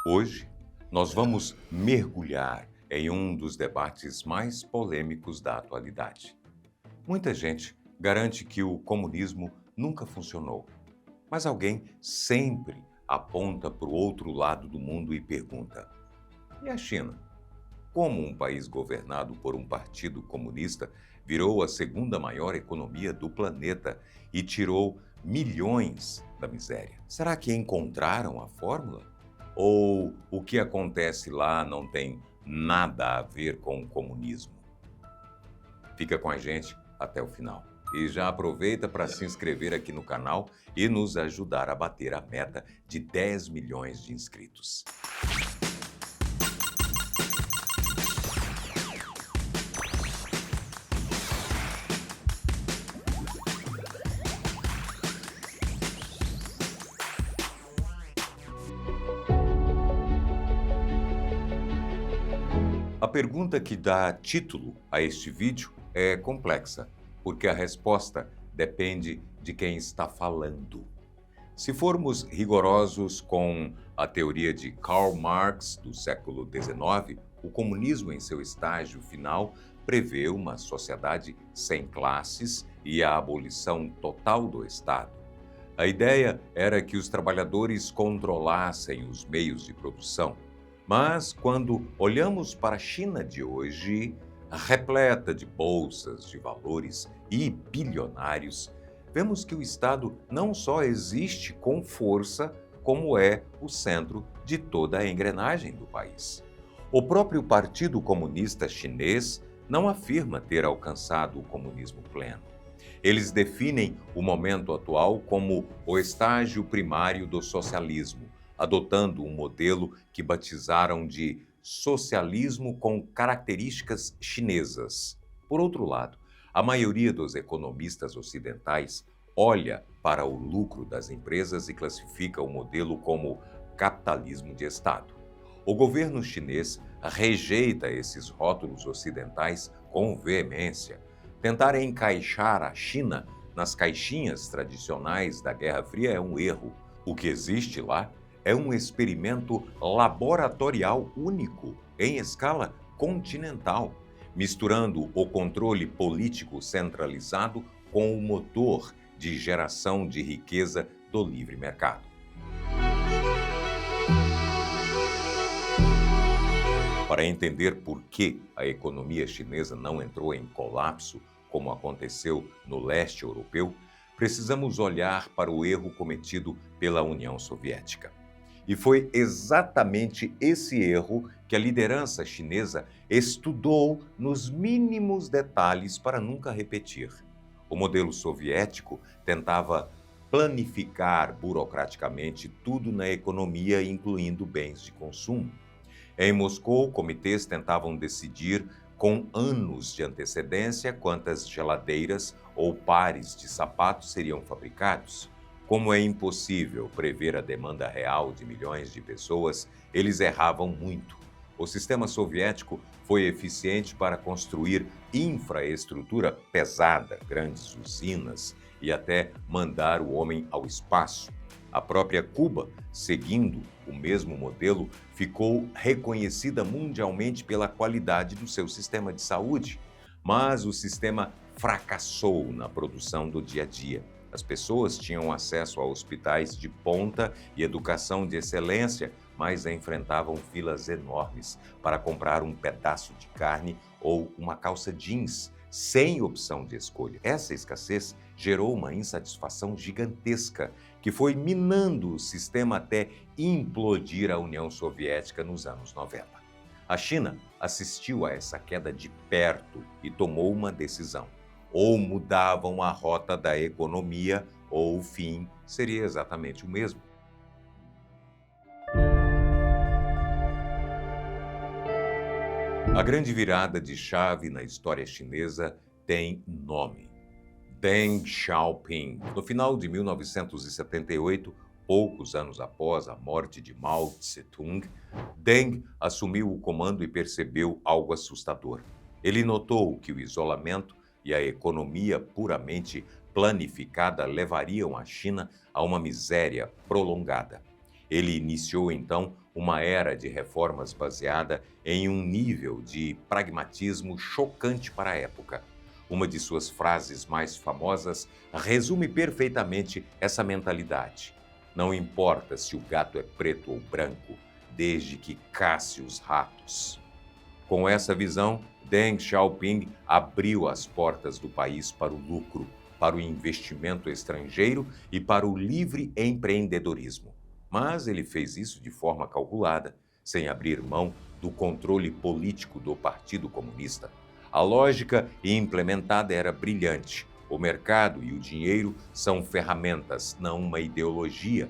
Hoje, nós vamos mergulhar em um dos debates mais polêmicos da atualidade. Muita gente garante que o comunismo nunca funcionou, mas alguém sempre aponta para o outro lado do mundo e pergunta: e a China? Como um país governado por um partido comunista virou a segunda maior economia do planeta e tirou milhões da miséria? Será que encontraram a fórmula? Ou o que acontece lá não tem nada a ver com o comunismo? Fica com a gente até o final. E já aproveita para se inscrever aqui no canal e nos ajudar a bater a meta de 10 milhões de inscritos. A pergunta que dá título a este vídeo é complexa, porque a resposta depende de quem está falando. Se formos rigorosos com a teoria de Karl Marx do século XIX, o comunismo em seu estágio final prevê uma sociedade sem classes e a abolição total do Estado. A ideia era que os trabalhadores controlassem os meios de produção. Mas, quando olhamos para a China de hoje, repleta de bolsas de valores e bilionários, vemos que o Estado não só existe com força, como é o centro de toda a engrenagem do país. O próprio Partido Comunista Chinês não afirma ter alcançado o comunismo pleno. Eles definem o momento atual como o estágio primário do socialismo, adotando um modelo que batizaram de socialismo com características chinesas. Por outro lado, a maioria dos economistas ocidentais olha para o lucro das empresas e classifica o modelo como capitalismo de Estado. O governo chinês rejeita esses rótulos ocidentais com veemência. Tentar encaixar a China nas caixinhas tradicionais da Guerra Fria é um erro. O que existe lá é um experimento laboratorial único, em escala continental, misturando o controle político centralizado com o motor de geração de riqueza do livre mercado. Para entender por que a economia chinesa não entrou em colapso, como aconteceu no leste europeu, precisamos olhar para o erro cometido pela União Soviética. E foi exatamente esse erro que a liderança chinesa estudou nos mínimos detalhes para nunca repetir. O modelo soviético tentava planificar burocraticamente tudo na economia, incluindo bens de consumo. Em Moscou, comitês tentavam decidir com anos de antecedência quantas geladeiras ou pares de sapatos seriam fabricados. Como é impossível prever a demanda real de milhões de pessoas, eles erravam muito. O sistema soviético foi eficiente para construir infraestrutura pesada, grandes usinas e até mandar o homem ao espaço. A própria Cuba, seguindo o mesmo modelo, ficou reconhecida mundialmente pela qualidade do seu sistema de saúde, mas o sistema fracassou na produção do dia a dia. As pessoas tinham acesso a hospitais de ponta e educação de excelência, mas enfrentavam filas enormes para comprar um pedaço de carne ou uma calça jeans, sem opção de escolha. Essa escassez gerou uma insatisfação gigantesca, que foi minando o sistema até implodir a União Soviética nos anos 90. A China assistiu a essa queda de perto e tomou uma decisão. Ou mudavam a rota da economia, ou o fim seria exatamente o mesmo. A grande virada de chave na história chinesa tem nome: Deng Xiaoping. No final de 1978, poucos anos após a morte de Mao Tse-tung, Deng assumiu o comando e percebeu algo assustador. Ele notou que o isolamento e a economia puramente planificada levariam a China a uma miséria prolongada. Ele iniciou, então, uma era de reformas baseada em um nível de pragmatismo chocante para a época. Uma de suas frases mais famosas resume perfeitamente essa mentalidade. Não importa se o gato é preto ou branco, desde que casse os ratos. Com essa visão, Deng Xiaoping abriu as portas do país para o lucro, para o investimento estrangeiro e para o livre empreendedorismo. Mas ele fez isso de forma calculada, sem abrir mão do controle político do Partido Comunista. A lógica implementada era brilhante. O mercado e o dinheiro são ferramentas, não uma ideologia.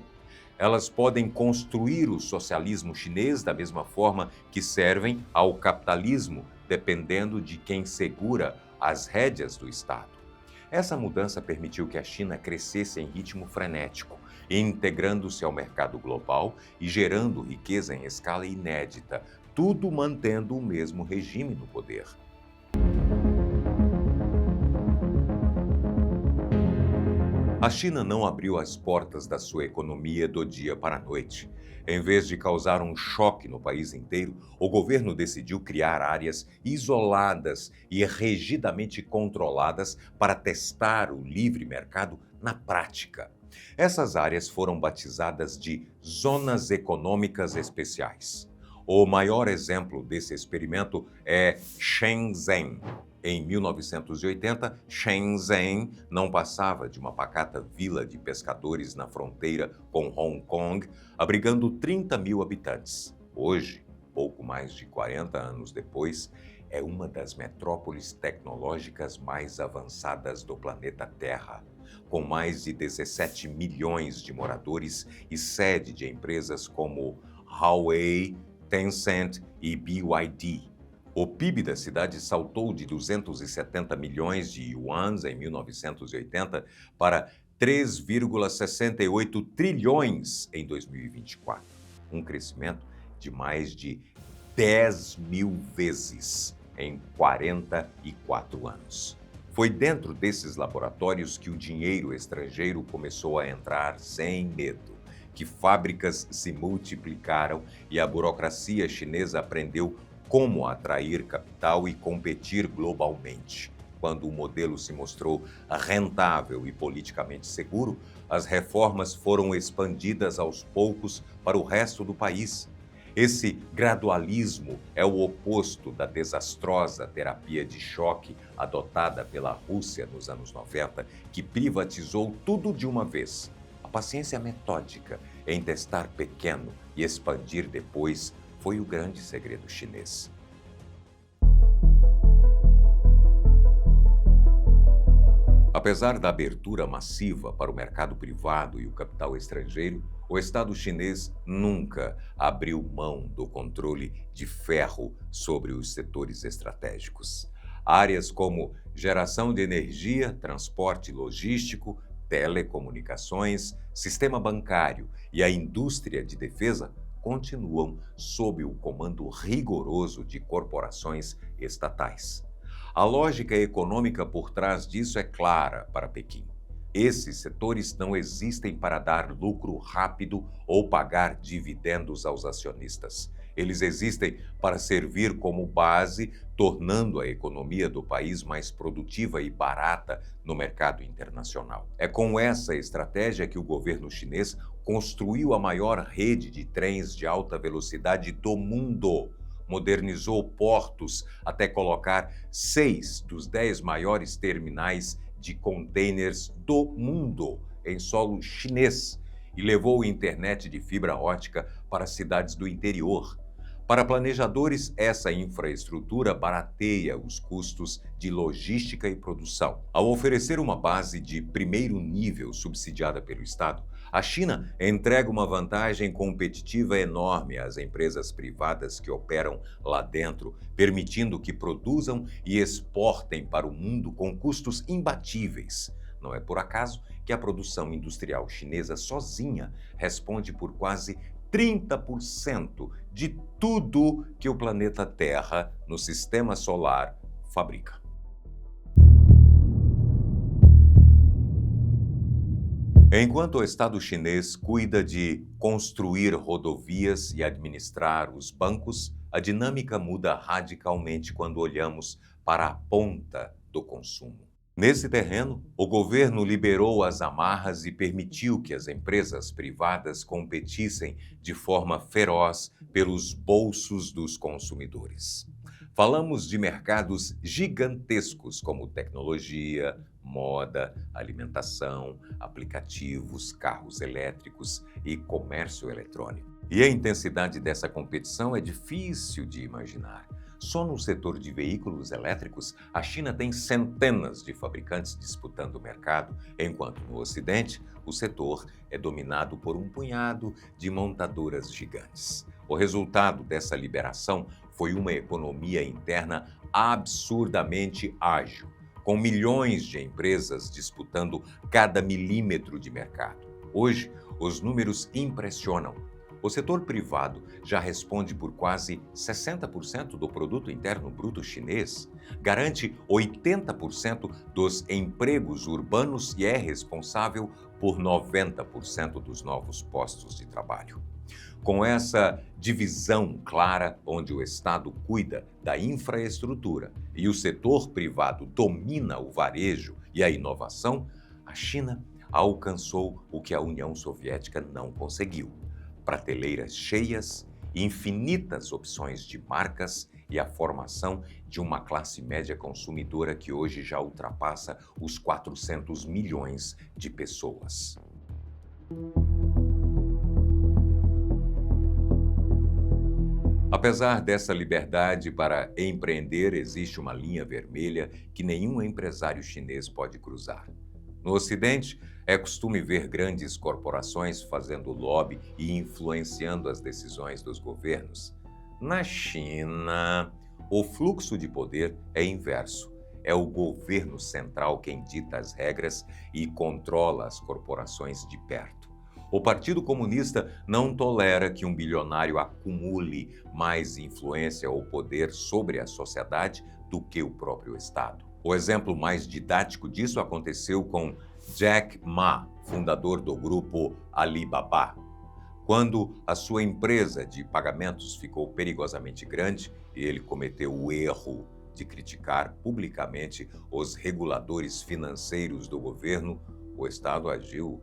Elas podem construir o socialismo chinês da mesma forma que servem ao capitalismo, dependendo de quem segura as rédeas do Estado. Essa mudança permitiu que a China crescesse em ritmo frenético, integrando-se ao mercado global e gerando riqueza em escala inédita, tudo mantendo o mesmo regime no poder. A China não abriu as portas da sua economia do dia para a noite. Em vez de causar um choque no país inteiro, o governo decidiu criar áreas isoladas e rigidamente controladas para testar o livre mercado na prática. Essas áreas foram batizadas de Zonas Econômicas Especiais. O maior exemplo desse experimento é Shenzhen. Em 1980, Shenzhen não passava de uma pacata vila de pescadores na fronteira com Hong Kong, abrigando 30 mil habitantes. Hoje, pouco mais de 40 anos depois, é uma das metrópoles tecnológicas mais avançadas do planeta Terra, com mais de 17 milhões de moradores e sede de empresas como Huawei, Tencent e BYD. O PIB da cidade saltou de 270 milhões de yuans em 1980 para 3,68 trilhões em 2024, um crescimento de mais de 10 mil vezes em 44 anos. Foi dentro desses laboratórios que o dinheiro estrangeiro começou a entrar sem medo, que fábricas se multiplicaram e a burocracia chinesa aprendeu como atrair capital e competir globalmente. Quando o modelo se mostrou rentável e politicamente seguro, as reformas foram expandidas aos poucos para o resto do país. Esse gradualismo é o oposto da desastrosa terapia de choque adotada pela Rússia nos anos 90, que privatizou tudo de uma vez. A paciência metódica em testar pequeno e expandir depois foi o grande segredo chinês. Apesar da abertura massiva para o mercado privado e o capital estrangeiro, o Estado chinês nunca abriu mão do controle de ferro sobre os setores estratégicos. Áreas como geração de energia, transporte logístico, telecomunicações, sistema bancário e a indústria de defesa continuam sob o comando rigoroso de corporações estatais. A lógica econômica por trás disso é clara para Pequim. Esses setores não existem para dar lucro rápido ou pagar dividendos aos acionistas. Eles existem para servir como base, tornando a economia do país mais produtiva e barata no mercado internacional. É com essa estratégia que o governo chinês construiu a maior rede de trens de alta velocidade do mundo, modernizou portos até colocar 6 dos 10 maiores terminais de containers do mundo em solo chinês e levou internet de fibra ótica para cidades do interior. Para planejadores, essa infraestrutura barateia os custos de logística e produção. Ao oferecer uma base de primeiro nível subsidiada pelo Estado, a China entrega uma vantagem competitiva enorme às empresas privadas que operam lá dentro, permitindo que produzam e exportem para o mundo com custos imbatíveis. Não é por acaso que a produção industrial chinesa sozinha responde por quase 30% de tudo que o planeta Terra, no sistema solar, fabrica. Enquanto o Estado chinês cuida de construir rodovias e administrar os bancos, a dinâmica muda radicalmente quando olhamos para a ponta do consumo. Nesse terreno, o governo liberou as amarras e permitiu que as empresas privadas competissem de forma feroz pelos bolsos dos consumidores. Falamos de mercados gigantescos como tecnologia, moda, alimentação, aplicativos, carros elétricos e comércio eletrônico. E a intensidade dessa competição é difícil de imaginar. Só no setor de veículos elétricos, a China tem centenas de fabricantes disputando o mercado, enquanto no Ocidente, o setor é dominado por um punhado de montadoras gigantes. O resultado dessa liberação foi uma economia interna absurdamente ágil, com milhões de empresas disputando cada milímetro de mercado. Hoje, os números impressionam. O setor privado já responde por quase 60% do produto interno bruto chinês, garante 80% dos empregos urbanos e é responsável por 90% dos novos postos de trabalho. Com essa divisão clara, onde o Estado cuida da infraestrutura e o setor privado domina o varejo e a inovação, a China alcançou o que a União Soviética não conseguiu: prateleiras cheias, infinitas opções de marcas e a formação de uma classe média consumidora que hoje já ultrapassa os 400 milhões de pessoas. Apesar dessa liberdade para empreender, existe uma linha vermelha que nenhum empresário chinês pode cruzar. No Ocidente, é costume ver grandes corporações fazendo lobby e influenciando as decisões dos governos. Na China, o fluxo de poder é inverso. É o governo central quem dita as regras e controla as corporações de perto. O Partido Comunista não tolera que um bilionário acumule mais influência ou poder sobre a sociedade do que o próprio Estado. O exemplo mais didático disso aconteceu com Jack Ma, fundador do grupo Alibaba. Quando a sua empresa de pagamentos ficou perigosamente grande, ele cometeu o erro de criticar publicamente os reguladores financeiros do governo. O Estado agiu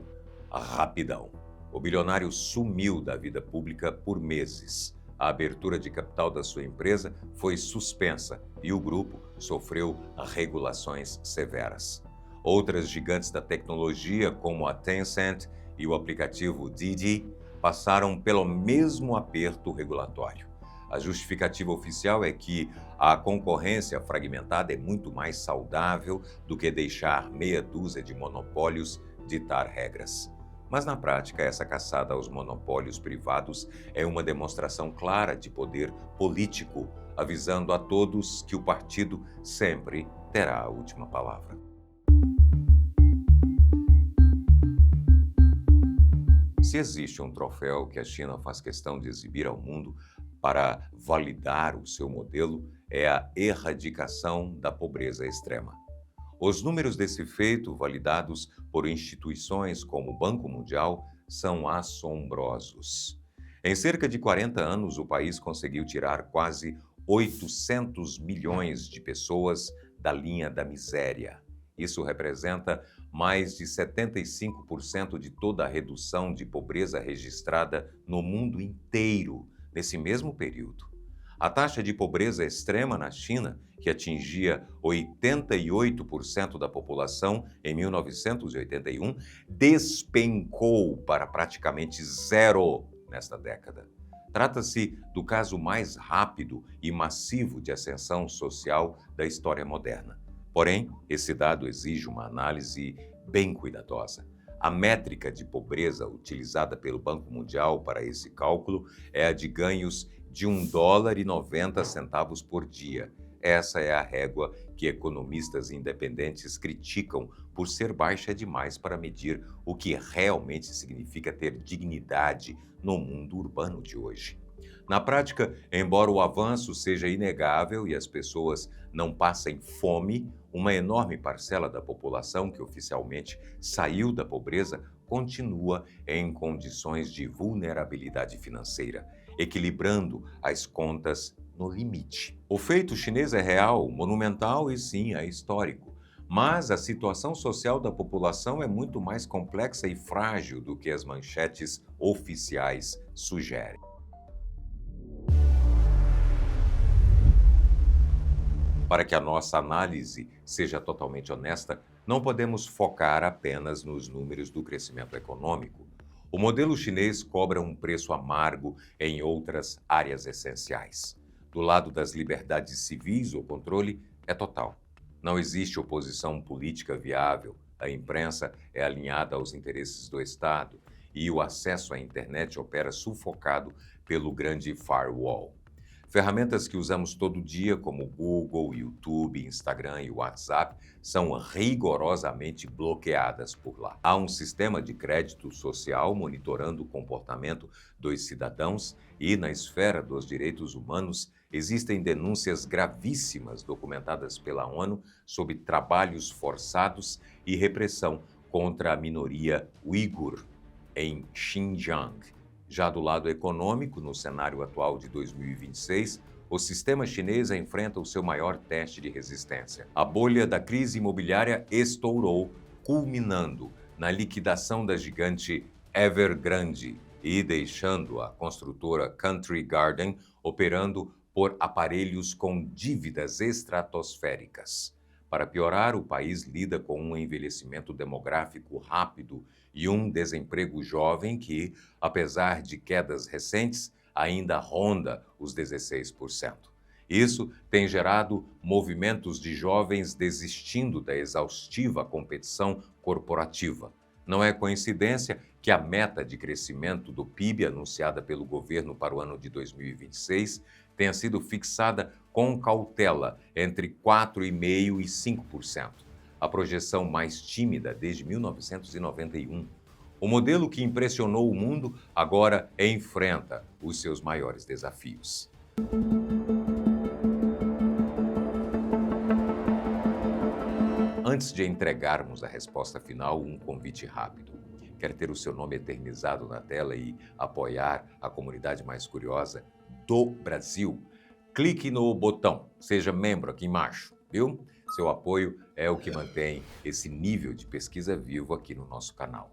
rapidão. O bilionário sumiu da vida pública por meses. A abertura de capital da sua empresa foi suspensa e o grupo sofreu regulações severas. Outras gigantes da tecnologia, como a Tencent e o aplicativo Didi, passaram pelo mesmo aperto regulatório. A justificativa oficial é que a concorrência fragmentada é muito mais saudável do que deixar meia dúzia de monopólios ditar regras. Mas, na prática, essa caçada aos monopólios privados é uma demonstração clara de poder político, avisando a todos que o partido sempre terá a última palavra. Se existe um troféu que a China faz questão de exibir ao mundo para validar o seu modelo, é a erradicação da pobreza extrema. Os números desse feito, validados por instituições como o Banco Mundial, são assombrosos. Em cerca de 40 anos, o país conseguiu tirar quase 800 milhões de pessoas da linha da miséria. Isso representa mais de 75% de toda a redução de pobreza registrada no mundo inteiro nesse mesmo período. A taxa de pobreza extrema na China, que atingia 88% da população em 1981, despencou para praticamente zero nesta década. Trata-se do caso mais rápido e massivo de ascensão social da história moderna. Porém, esse dado exige uma análise bem cuidadosa. A métrica de pobreza utilizada pelo Banco Mundial para esse cálculo é a de ganhos de $1,90 por dia. Essa é a régua que economistas independentes criticam por ser baixa demais para medir o que realmente significa ter dignidade no mundo urbano de hoje. Na prática, embora o avanço seja inegável e as pessoas não passem fome, uma enorme parcela da população que oficialmente saiu da pobreza continua em condições de vulnerabilidade financeira, equilibrando as contas no limite. O feito chinês é real, monumental e sim, é histórico. Mas a situação social da população é muito mais complexa e frágil do que as manchetes oficiais sugerem. Para que a nossa análise seja totalmente honesta, não podemos focar apenas nos números do crescimento econômico. O modelo chinês cobra um preço amargo em outras áreas essenciais. Do lado das liberdades civis, o controle é total. Não existe oposição política viável, a imprensa é alinhada aos interesses do Estado e o acesso à internet opera sufocado pelo grande firewall. Ferramentas que usamos todo dia, como Google, YouTube, Instagram e WhatsApp, são rigorosamente bloqueadas por lá. Há um sistema de crédito social monitorando o comportamento dos cidadãos e, na esfera dos direitos humanos, existem denúncias gravíssimas documentadas pela ONU sobre trabalhos forçados e repressão contra a minoria uigur em Xinjiang. Já do lado econômico, no cenário atual de 2026, o sistema chinês enfrenta o seu maior teste de resistência. A bolha da crise imobiliária estourou, culminando na liquidação da gigante Evergrande e deixando a construtora Country Garden operando por aparelhos com dívidas estratosféricas. Para piorar, o país lida com um envelhecimento demográfico rápido e um desemprego jovem que, apesar de quedas recentes, ainda ronda os 16%. Isso tem gerado movimentos de jovens desistindo da exaustiva competição corporativa. Não é coincidência que a meta de crescimento do PIB anunciada pelo governo para o ano de 2026 tenha sido fixada com cautela entre 4,5% e 5%, a projeção mais tímida desde 1991. O modelo que impressionou o mundo agora enfrenta os seus maiores desafios. Antes de entregarmos a resposta final, um convite rápido. Quer ter o seu nome eternizado na tela e apoiar a comunidade mais curiosa do Brasil? Clique no botão, seja membro aqui embaixo, viu? Seu apoio é o que mantém esse nível de pesquisa vivo aqui no nosso canal.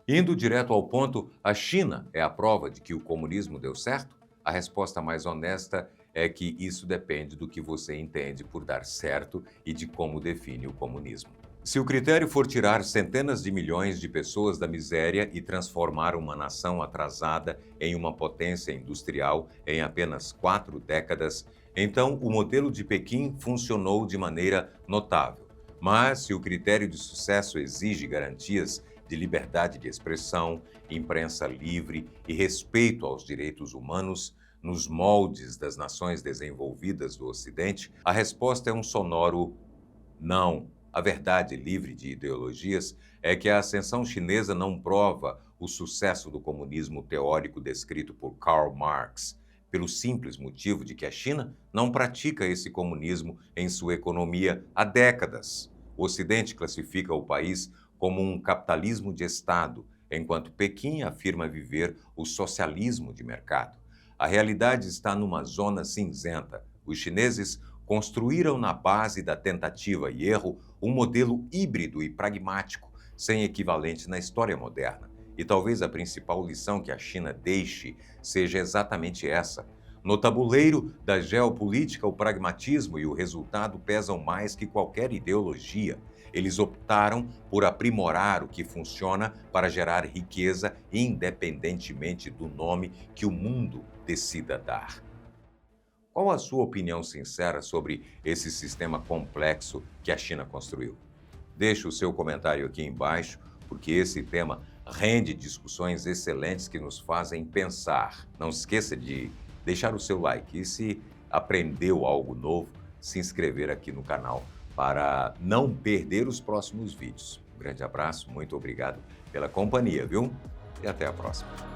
Indo direto ao ponto, a China é a prova de que o comunismo deu certo? A resposta mais honesta é que isso depende do que você entende por dar certo e de como define o comunismo. Se o critério for tirar centenas de milhões de pessoas da miséria e transformar uma nação atrasada em uma potência industrial em apenas 4 décadas, então o modelo de Pequim funcionou de maneira notável. Mas se o critério de sucesso exige garantias de liberdade de expressão, imprensa livre e respeito aos direitos humanos, nos moldes das nações desenvolvidas do Ocidente, a resposta é um sonoro não. A verdade livre de ideologias é que a ascensão chinesa não prova o sucesso do comunismo teórico descrito por Karl Marx, pelo simples motivo de que a China não pratica esse comunismo em sua economia há décadas. O Ocidente classifica o país como um capitalismo de Estado, enquanto Pequim afirma viver o socialismo de mercado. A realidade está numa zona cinzenta. Os chineses construíram na base da tentativa e erro um modelo híbrido e pragmático, sem equivalente na história moderna. E talvez a principal lição que a China deixe seja exatamente essa. No tabuleiro da geopolítica, o pragmatismo e o resultado pesam mais que qualquer ideologia. Eles optaram por aprimorar o que funciona para gerar riqueza, independentemente do nome que o mundo decida dar. Qual a sua opinião sincera sobre esse sistema complexo que a China construiu? Deixe o seu comentário aqui embaixo, porque esse tema rende discussões excelentes que nos fazem pensar. Não se esqueça de deixar o seu like e, se aprendeu algo novo, se inscrever aqui no canal para não perder os próximos vídeos. Um grande abraço, muito obrigado pela companhia, viu? E até a próxima.